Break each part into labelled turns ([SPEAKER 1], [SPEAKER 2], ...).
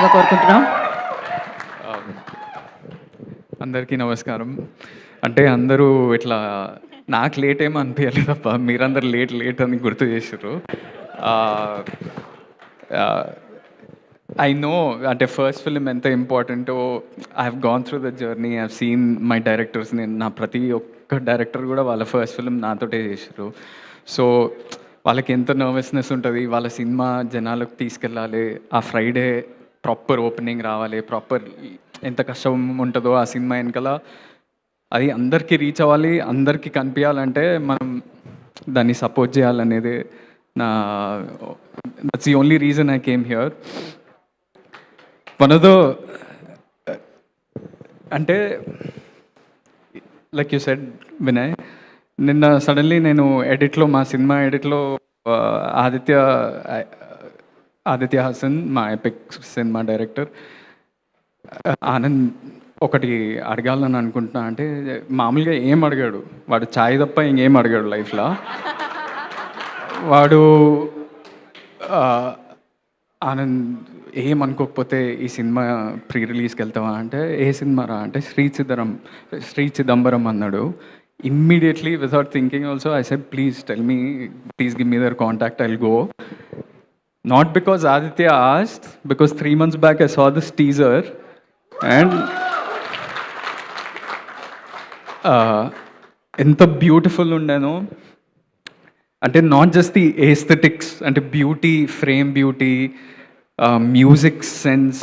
[SPEAKER 1] మాట్లాడాల్సిందిగా కోరుకుంటున్నాం.
[SPEAKER 2] అందరికీ నమస్కారం. అంటే అందరూ ఇట్లా నాకు లేట్ ఏమో అనిపించలేదు తప్ప మీరందరూ లేట్ అని గుర్తు చేసారు. ఐ నో అంటే ఫస్ట్ ఫిలిం ఎంత ఇంపార్టెంటో. I have gone through the journey. I have seen my directors. నేను నా ప్రతి ఒక్క డైరెక్టర్ కూడా వాళ్ళ ఫస్ట్ ఫిలిం నాతోటే చేసారు. సో వాళ్ళకి ఎంత నర్వస్నెస్ ఉంటుంది, వాళ్ళ సినిమా జనాలకు తీసుకెళ్ళాలి, ఆ ఫ్రైడే ప్రాపర్ ఓపెనింగ్ రావాలి, ప్రాపర్ ఎంత కష్టం ఉంటుందో ఆ సినిమా వెనకాల అది అందరికీ రీచ్ అవ్వాలి, అందరికీ కనిపించాలంటే మనం దాన్ని సపోర్ట్ చేయాలనేది నా that's the only reason I came here. One of the అంటే లైక్ యూ సెడ్ వినయ్, నిన్న సడన్లీ నేను ఎడిట్లో మా సినిమా ఎడిట్లో ఆదిత్య హాసన్ మా ఎపిక్ సినిమా డైరెక్టర్ ఆనంద్ ఒకటి అడగాలని అనుకుంటున్నా. అంటే మామూలుగా ఏం అడిగాడు వాడు, ఛాయ్ తప్ప ఇంకేం అడిగాడు లైఫ్లో. వాడు ఆనంద్ ఏమనుకోకపోతే ఈ సినిమా ప్రీ రిలీజ్కి వెళ్తావా అంటే, ఏ సినిమా రా అంటే శ్రీ చిదంబరం అన్నాడు. Immediately without thinking also I said please tell me, please give me their contact, I'll go. Not because Aditya asked, because 3 months back I saw this teaser and ఎంత beautiful ఉండేనో. అంటే not just the aesthetics, అంటే beauty, frame beauty, music sense,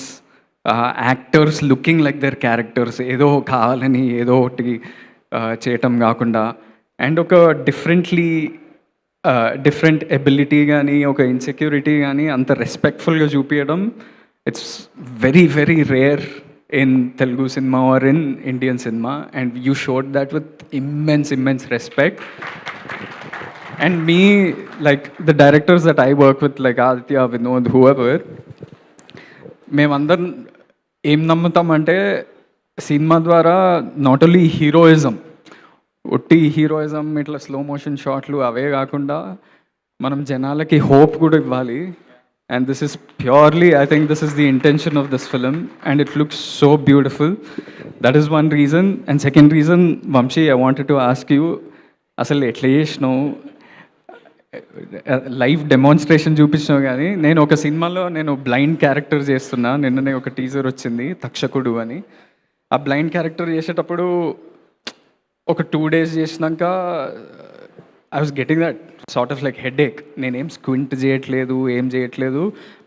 [SPEAKER 2] actors looking like their characters, ఏదో కావాలని ఏదో ఒకటి చేయటం కాకుండా, అండ్ ఒక డిఫరెంట్ ఎబిలిటీ కానీ ఒక ఇన్సెక్యూరిటీ కానీ అంత రెస్పెక్ట్ఫుల్గా చూపించడం, it's very very rare in Telugu cinema or in Indian cinema, and you showed that with immense respect. And me like the directors that I work with like Aditya, Vinod, whoever, మేమందరం ఏం నమ్ముతామంటే సినిమా ద్వారా నాట్ ఓన్లీ హీరోయిజం, ఒట్టి heroism ఇట్లా slow motion షాట్లు అవే కాకుండా మనం జనాలకి హోప్ కూడా ఇవ్వాలి. And this is purely, I think this is the intention of this film and it looks so beautiful. That is one reason. And second reason, Vamshi, I wanted to ask you, అసలు ఎట్లా చేసినావు? Live demonstration చూపించినావు. కానీ నేను ఒక సినిమాలో నేను blind character చేస్తున్నా, నిన్ననే ఒక టీజర్ వచ్చింది తక్షకుడు అని. ఆ బ్లైండ్ క్యారెక్టర్ చేసేటప్పుడు ఒక 2 days చేసినాక I was getting that sort of like headache. నేనేం స్క్వింట్ చేయట్లేదు, ఏం చేయట్లేదు,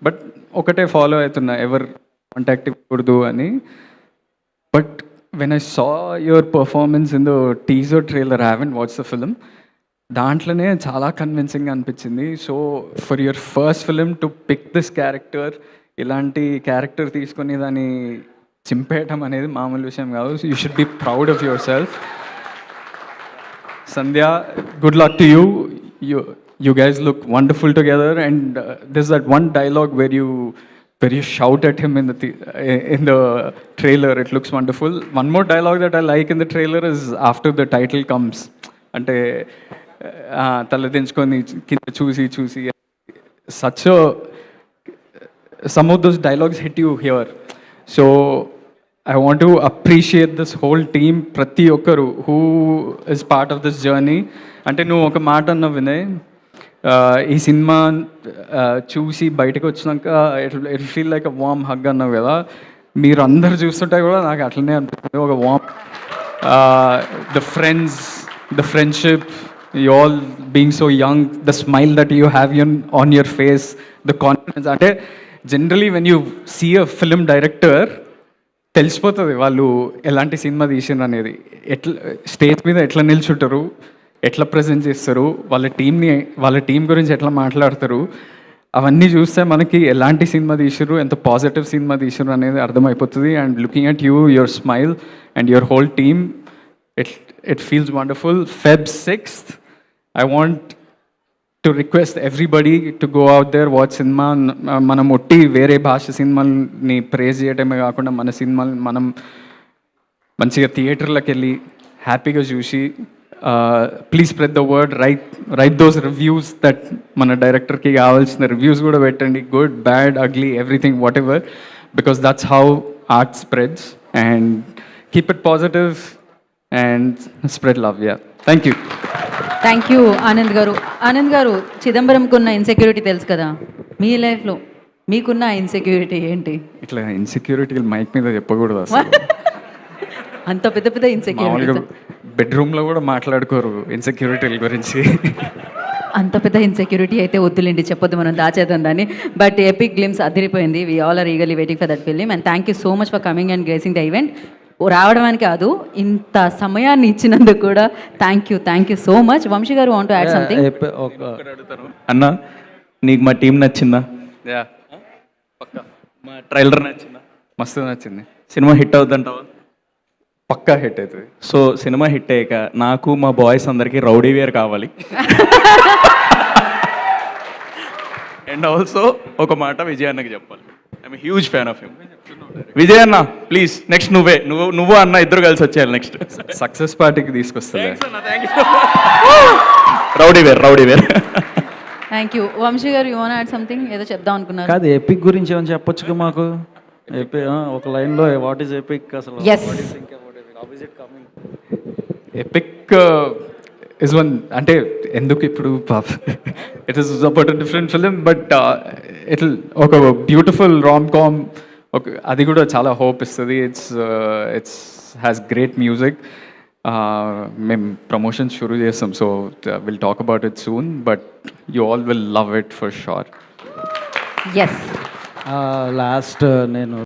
[SPEAKER 2] బట్ ఒకటే ఫాలో అవుతున్నా, ఎవరు కాంటాక్ట్ ఇవ్వకూడదు అని. But when I saw your performance in the teaser trailer, I haven't watch the film, దాంట్లోనే చాలా కన్విన్సింగ్గా అనిపించింది. So for your first film to pick this character, ఇలాంటి క్యారెక్టర్ తీసుకొని దాన్ని చింపేయటం అనేది మామూలు విషయం కాదు. You should be proud of yourself. Sandhya, good luck to you. You guys look wonderful together, and there's that one dialogue where you shout at him in the trailer. It looks wonderful. One more dialogue that I like in the trailer is after the title comes. Ante taladinchukoni kinda chusi such a, some of those dialogues hit you here. So I want to appreciate this whole team, ప్రతి ఒక్కరు who is part of this journey. అంటే నువ్వు ఒక మాట అన్నావు వినయ్, ఈ cinema చూసి బయటకు వచ్చినాక it feel like a warm hug అన్నావు కదా. మీరు అందరు చూస్తుంటే కూడా నాకు అట్లనే అనిపిస్తుంది, ఒక warm, the friends, the friendship, you all being so young, the smile that you have on your face, the confidence. అంటే generally when you see a film director తెలిసిపోతుంది వాళ్ళు ఎలాంటి సినిమా తీసిండ్రు అనేది. ఎట్లా స్టేజ్ మీద ఎట్లా నిల్చుంటారు, ఎట్లా ప్రజెంట్ చేస్తారు, వాళ్ళ టీం గురించి ఎట్లా మాట్లాడతారు, అవన్నీ చూస్తే మనకి ఎలాంటి సినిమా తీసిర్రు, ఎంత పాజిటివ్ సినిమా తీసిర్రు అనేది అర్థమైపోతుంది. And looking at you, your smile and your whole team, it feels wonderful. Feb 6th, I want to request everybody to go out there, watch cinema. మనం ఒట్టి వేరే భాష సినిమాని ప్రేజ్ చేయడమే కాకుండా మన సినిమాని మనం మంచిగా థియేటర్లకు వెళ్ళి హ్యాపీగా చూసి, please spread the word, right those reviews that మన డైరెక్టర్కి కావాల్సిన రివ్యూస్ కూడా పెట్టండి, good, bad, ugly, everything, what ever. because that's how art spreads. And keep it positive and spread love. Yeah, thank you.
[SPEAKER 1] Thank you Anand గారు. ఆనంద్ గారు, చిదంబరంకు ఉన్న insecurity తెలుసు కదా, మీ లైఫ్లో మీకున్న ఇన్సెక్యూరిటీ ఏంటి?
[SPEAKER 2] ఇట్లా ఇన్సెక్యూరిటీ మైక్ మీద చెప్పకూడదు అసలు.
[SPEAKER 1] అంత పెద్ద పెద్ద ఇన్సెక్యూరిటీ,
[SPEAKER 2] మామూలుగా బెడ్రూమ్లో కూడా మాట్లాడుకోరు ఇన్సెక్యూరిటీల గురించి.
[SPEAKER 1] అంత పెద్ద ఇన్సెక్యూరిటీ అయితే వద్దులేండి, చెప్పొద్దు, మనం దాచేద్దాం దాన్ని. బట్ ఎపిక్ గ్లిమ్స్ అదిరిపోయింది. We all are eagerly waiting for that film. And thank you so much for coming and gracing the event. రావడానికి కాదు, ఇంత సమయాన్ని ఇచ్చినందుకు కూడా thank you so much. Vamshi garu want to add something?
[SPEAKER 3] అన్న, నీకు మా టీం నచ్చిందా?
[SPEAKER 2] యా,
[SPEAKER 3] మా ట్రైలర్ నచ్చిందా?
[SPEAKER 2] మస్తు నచ్చింది.
[SPEAKER 3] సినిమా హిట్ అవుతుంటావా?
[SPEAKER 2] పక్కా హిట్ అవుతుంది.
[SPEAKER 3] సో సినిమా హిట్ అయ్యాక నాకు మా బాయ్స్ అందరికీ రౌడీ వేర్ కావాలి. అండ్ ఆల్సో ఒక మాట విజయ్ అన్నకి చెప్పాలి. I'm huge fan of him. Vijay అన్న ప్లీజ్, నెక్స్ట్ నువ్వు అన్న ఇద్దరు కలిసి వచ్చేయాలి నెక్స్ట్.
[SPEAKER 2] సక్సెస్ పార్టీకి తీసుకొస్తుంది.
[SPEAKER 3] Rowdy wear.
[SPEAKER 1] Thank you. Vamshi garu, you want add something? ఏదో చెప్దాం అనుకున్నారు.
[SPEAKER 4] కాదు, ఎపిక్ గురించి ఏమైనా చెప్పొచ్చుగా మాకు. ఒక లైన్లో వాట్ ఈస్ ఎపిక్ అసలు?
[SPEAKER 1] ఎస్,
[SPEAKER 2] ఎపిక్ ఇస్ వన్, అంటే ఎందుకు ఇప్పుడు it is about different film, but it ఒక బ్యూటిఫుల్ రామ్ కామ్, అది కూడా చాలా హోప్ ఇస్తుంది. It's has great music. మేము ప్రమోషన్స్ షురూ చేస్తాం, so will talk about it soon, but you all will love it for sure.
[SPEAKER 1] Yes.
[SPEAKER 4] Last నేను